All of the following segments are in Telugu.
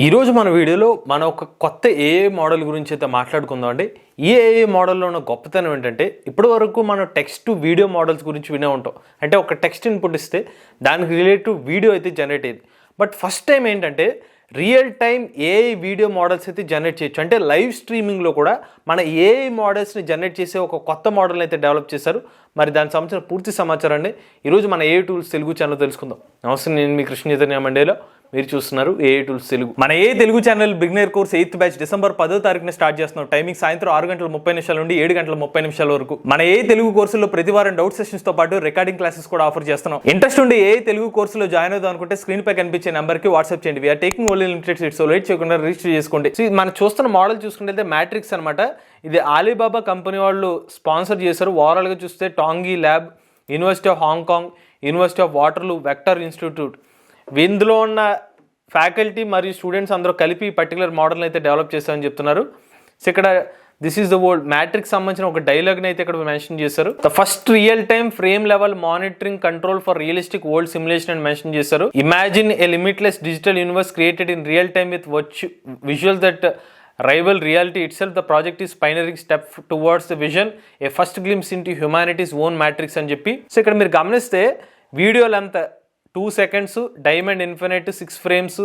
ఈరోజు మన వీడియోలో మనం ఒక కొత్త ఏఐ మోడల్ గురించి అయితే మాట్లాడుకుందాం అండి. ఈ ఏఐ మోడల్లో ఉన్న గొప్పతనం ఏంటంటే ఇప్పటి వరకు మనం టెక్స్ట్ టు వీడియో మోడల్స్ గురించి వినే ఉంటాం. అంటే ఒక టెక్స్ట్ ఇన్పుట్ ఇస్తే దానికి రిలేటివ్ వీడియో అయితే జనరేట్ అయ్యేది. బట్ ఫస్ట్ టైం ఏంటంటే real time AI video models అయితే జనరేట్ చేయొచ్చు. అంటే లైవ్ స్ట్రీమింగ్లో కూడా మన ఏఐ మోడల్స్ని జనరేట్ చేసే ఒక కొత్త మోడల్ని అయితే డెవలప్ చేశారు. మరి దానికి సంబంధించిన పూర్తి సమాచారాన్ని ఈరోజు మన ఏఐ టూల్స్ తెలుగు ఛానల్ తెలుసుకుందాం. నమస్తే, నేను మీ కృష్ణ చైతన్య మండేలో, మీరు చూస్తున్నారు ఏఐ టూల్స్ తెలుగు. మన AI Telugu channel beginner course 8th batch December 10వ తారీఖున స్టార్ట్ చేస్తున్నాం. టైమింగ్ సాయంత్రం 6:30 నుండి 7:30 వరకు. మన ఏఐ తెలుగు కోర్సులో ప్రతి వారం డౌట్ సెషన్స్ తో పాటు రికార్డింగ్ క్లాసెస్ కూడా ఆఫర్ చేస్తున్నాం. ఇంట్రెస్ట్ ఉండి ఏఐ తెలుగు కోర్సులో జాయిన్ అవుదాం అనుకుంటే స్క్రీన్ పై కనిపించే నెంబర్ కి వాట్సాప్ చేయండి. We're taking only limited seats, so late చేయకుండా రిజిస్టర్ చేసుకోండి. మనం చూస్తున్న మోడల్ చూసుకుంటే మ్యాట్రిక్స్ అనమాట. ఇది ఆలీబాబా కంపెనీ వాళ్ళు స్పాన్సర్ చేశారు. ఓవరాల్ గా చూస్తే టాంగీ lab, university of Hong Kong, university of Waterloo, vector institute, ఇందులో ఉన్న ఫ్యాకల్టీ మరియు స్టూడెంట్స్ అందరూ కలిపి పర్టికులర్ మోడల్ని అయితే డెవలప్ చేస్తారని చెప్తున్నారు. సో ఇక్కడ this is the world matrix సంబంధించిన ఒక డైలాగ్ని అయితే ఇక్కడ మెన్షన్ చేశారు. The first real time frame level monitoring control for realistic world simulation అని మెన్షన్ చేశారు. Imagine a limitless digital universe created in real time with visual that rival reality itself. The project is pioneering step towards the vision, a first glimpse into humanity's own matrix అని చెప్పి. సో ఇక్కడ మీరు గమనిస్తే video length 2 seconds, diamond infinite 6 frames,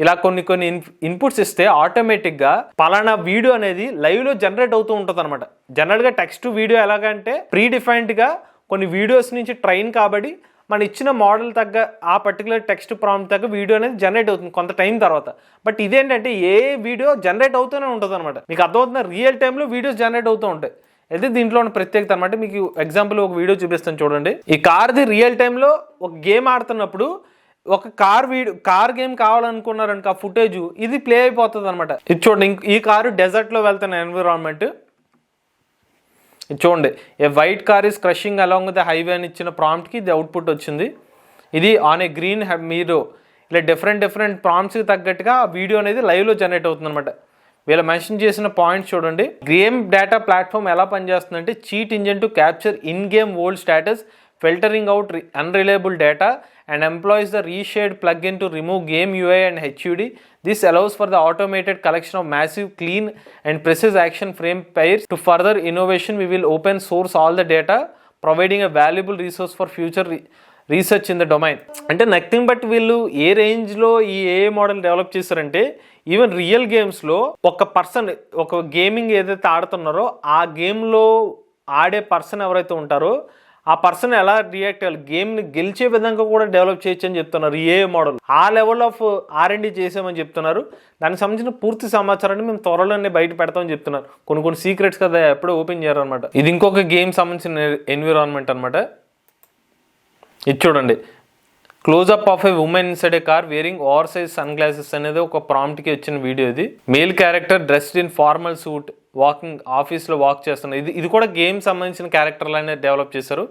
ఇలా కొన్ని ఇన్పుట్స్ ఇస్తే ఆటోమేటిక్గా పలానా వీడియో అనేది లైవ్లో జనరేట్ అవుతూ ఉంటుంది అనమాట. జనరల్గా టెక్స్ట్ వీడియో ఎలాగంటే ప్రీ డిఫైన్డ్గా కొన్ని వీడియోస్ నుంచి ట్రైన్ కాబట్టి మన ఇచ్చిన మోడల్ తగ్గ ఆ పర్టికులర్ టెక్స్ట్ ప్రాంప్ట్ తగ్గ వీడియో అనేది జనరేట్ అవుతుంది కొంత టైం తర్వాత. బట్ ఇదేంటంటే ఏ వీడియో జనరేట్ అవుతూనే ఉంటుంది అనమాట. మీకు అర్థమవుతున్న రియల్ టైంలో వీడియోస్ జనరేట్ అవుతూ ఉంటాయి. అయితే దీంట్లో ఉన్న ప్రత్యేకత అనమాట. మీకు ఎగ్జాంపుల్ ఒక వీడియో చూపిస్తాను చూడండి. ఈ కార్ది రియల్ టైంలో ఒక గేమ్ ఆడుతున్నప్పుడు ఒక కార్ గేమ్ కావాలనుకున్నారనుకో ఆ ఫుటేజ్ ఇది ప్లే అయిపోతుంది అనమాట. ఇది చూడండి, ఈ కారు డెజర్ట్లో వెళ్తున్న ఎన్విరాన్మెంట్ ఇది చూడండి. A white car is crushing along with highway అని ఇచ్చిన ప్రాంప్ట్కి ఇది అవుట్పుట్ వచ్చింది. ఇది ఆన్ ఏ గ్రీన్ మీరు ఇలా డిఫరెంట్ ప్రాంప్ట్స్కి తగ్గట్టుగా ఆ వీడియో అనేది లైవ్లో జనరేట్ అవుతుంది అనమాట. వీళ్ళు మెన్షన్ చేసిన పాయింట్స్ చూడండి. గేమ్ డేటా ప్లాట్ఫామ్ ఎలా పనిచేస్తుందంటే cheat engine to capture in game world status, filtering out unreliable data, and employs the reshade plugin to remove game UI and HUD. This allows for the automated collection of massive, clean and precise action frame pairs. To further innovation, we will open source all the data, providing a valuable resource for future research in the domain. అంటే నథింగ్ బట్ వీళ్ళు ఏ రేంజ్లో ఈ ఏఐ మోడల్ డెవలప్ చేశారంటే ఈవెన్ రియల్ గేమ్స్లో ఒక పర్సన్ ఒక గేమింగ్ ఏదైతే ఆడుతున్నారో ఆ గేమ్లో ఆడే పర్సన్ ఎవరైతే ఉంటారో ఆ పర్సన్ ఎలా రియాక్ట్ అవ్వాలి, గేమ్ని గెలిచే విధంగా కూడా డెవలప్ చేయొచ్చు అని చెప్తున్నారు. ఈ ఏఐ మోడల్ ఆ లెవెల్ ఆఫ్ R&D చేసామని చెప్తున్నారు. దానికి సంబంధించిన పూర్తి సమాచారాన్ని మేము త్వరలోనే బయట పెడతామని చెప్తున్నారు. కొన్ని సీక్రెట్స్ కదా ఎప్పుడో ఓపెన్ చేయాలన్నమాట. ఇది ఇంకొక గేమ్ సంబంధించిన ఎన్విరాన్మెంట్ అనమాట. ఇది చూడండి, close up of a woman inside a car wearing over size sun glasses అనేది ఒక ప్రాంప్ట్కి వచ్చిన వీడియో. ఇది male character dressed in formal suit walking ఆఫీస్లో వాక్ చేస్తున్నారు. ఇది కూడా గేమ్ సంబంధించిన క్యారెక్టర్ అనేది డెవలప్ చేశారు.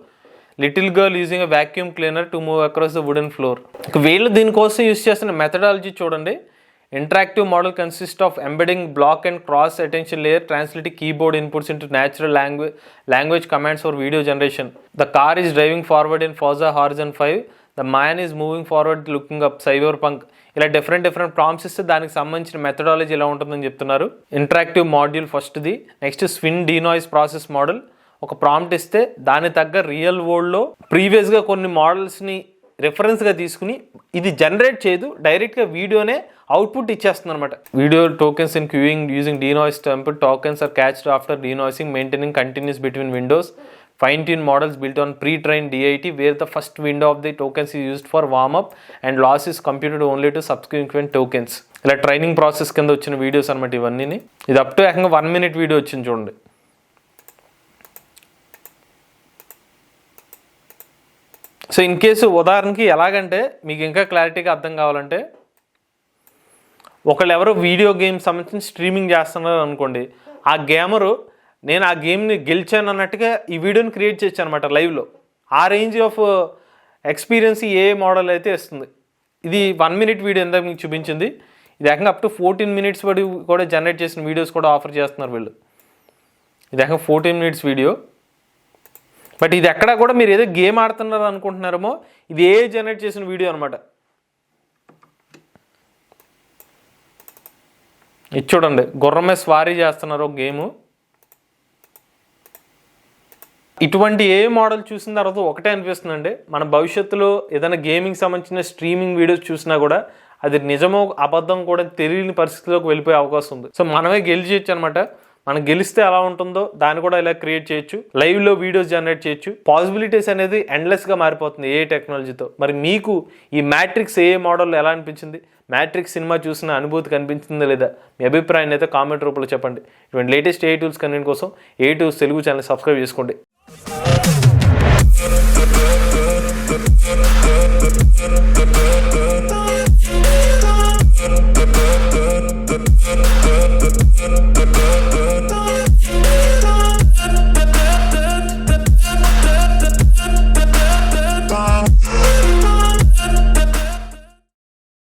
Little girl using a vacuum cleaner to move across the wooden floor. వీళ్ళు దీనికోసం యూజ్ చేస్తున్న మెథడాలజీ చూడండి. Interactive model consist of embedding block and cross attention layer, translating keyboard inputs into natural language commands for video generation. The car is driving forward in Forza Horizon 5. The man is moving forward looking up Cyberpunk. ఇలా డిఫరెంట్ ప్రాంప్ట్స్ ఇస్తే దానికి సంబంధించిన మెథడాలజీ ఎలా ఉంటుందని చెప్తున్నారు. ఇంటరాక్టివ్ మాడ్యూల్ ఫస్ట్ది. Next swin denoise process model. ఒక ప్రాంప్ట్ ఇస్తే దాని తగ్గ రియల్ వరల్డ్లో ప్రీవియస్గా కొన్ని మోడల్స్ని రెఫరెన్స్గా తీసుకుని ఇది జనరేట్ చేయదు, డైరెక్ట్గా వీడియోనే అవుట్పుట్ ఇచ్చేస్తుంది అనమాట. Video tokens in queuing using denoise temple. Tokens are cached after denoising, maintaining continuous between windows. Fine-tuned models built on pre-trained DIT, where the first window of the tokens is used for warm-up and loss is computed only to subsequent tokens. ఇలా ట్రైనింగ్ ప్రాసెస్ కింద వచ్చిన వీడియోస్ అనమాట ఇవన్నీ. ఇది అప్ టు ఏకంగా 1 minute వీడియో వచ్చింది చూడండి. సో ఇన్ కేసు ఉదాహరణకి ఎలాగంటే మీకు ఇంకా క్లారిటీగా అర్థం కావాలంటే ఒకళ్ళు ఎవరో వీడియో గేమ్ సంబంధించి స్ట్రీమింగ్ చేస్తున్నారు అనుకోండి, ఆ గేమరు నేను ఆ గేమ్ని గెలిచాను అన్నట్టుగా ఈ వీడియోని క్రియేట్ చేయొచ్చు అనమాట లైవ్లో. ఆ range of experience A model అయితే ఇస్తుంది. ఇది 1 minute వీడియో ఎంత మీకు చూపించింది. ఇది ఏకంగా అప్ టు 14 minutes వరకు కూడా జనరేట్ చేసిన వీడియోస్ కూడా ఆఫర్ చేస్తున్నారు వీళ్ళు. ఇది ఏకంగా 14 minutes వీడియో. బట్ ఇది ఎక్కడా కూడా మీరు ఏదో గేమ్ ఆడుతున్నారు అనుకుంటున్నారేమో, ఇది ఏ జనరేట్ చేసిన వీడియో అనమాట. ఇది చూడండి, గుర్రమే స్వారీ చేస్తున్నారు ఒక గేము. ఇటువంటి ఏ మోడల్ చూసిన తర్వాత ఒకటే అనిపిస్తుందండి, మన భవిష్యత్తులో ఏదైనా గేమింగ్ సంబంధించిన స్ట్రీమింగ్ వీడియోస్ చూసినా కూడా అది నిజమో అబద్ధం కూడా తెలియని పరిస్థితిలోకి వెళ్ళిపోయే అవకాశం ఉంది. సో మనమే గెలిచేయచ్చు అనమాట. మనం గెలిస్తే ఎలా ఉంటుందో దాన్ని కూడా ఇలా క్రియేట్ చేయొచ్చు, లైవ్లో వీడియోస్ జనరేట్ చేయొచ్చు. పాసిబిలిటీస్ అనేది ఎండ్లెస్గా మారిపోతుంది ఏ టెక్నాలజీతో. మరి మీకు ఈ మ్యాట్రిక్స్ ఏ మోడల్ ఎలా అనిపించింది? మ్యాట్రిక్స్ సినిమా చూసిన అనుభూతి కనిపించిందా లేదా? మీ అభిప్రాయాన్ని అయితే కామెంట్ రూపంలో చెప్పండి. ఇటువంటి లేటెస్ట్ ఏ టూల్స్ కన్వీన్ కోసం ఏ టూల్స్ తెలుగు ఛానల్ సబ్స్క్రైబ్ చేసుకోండి.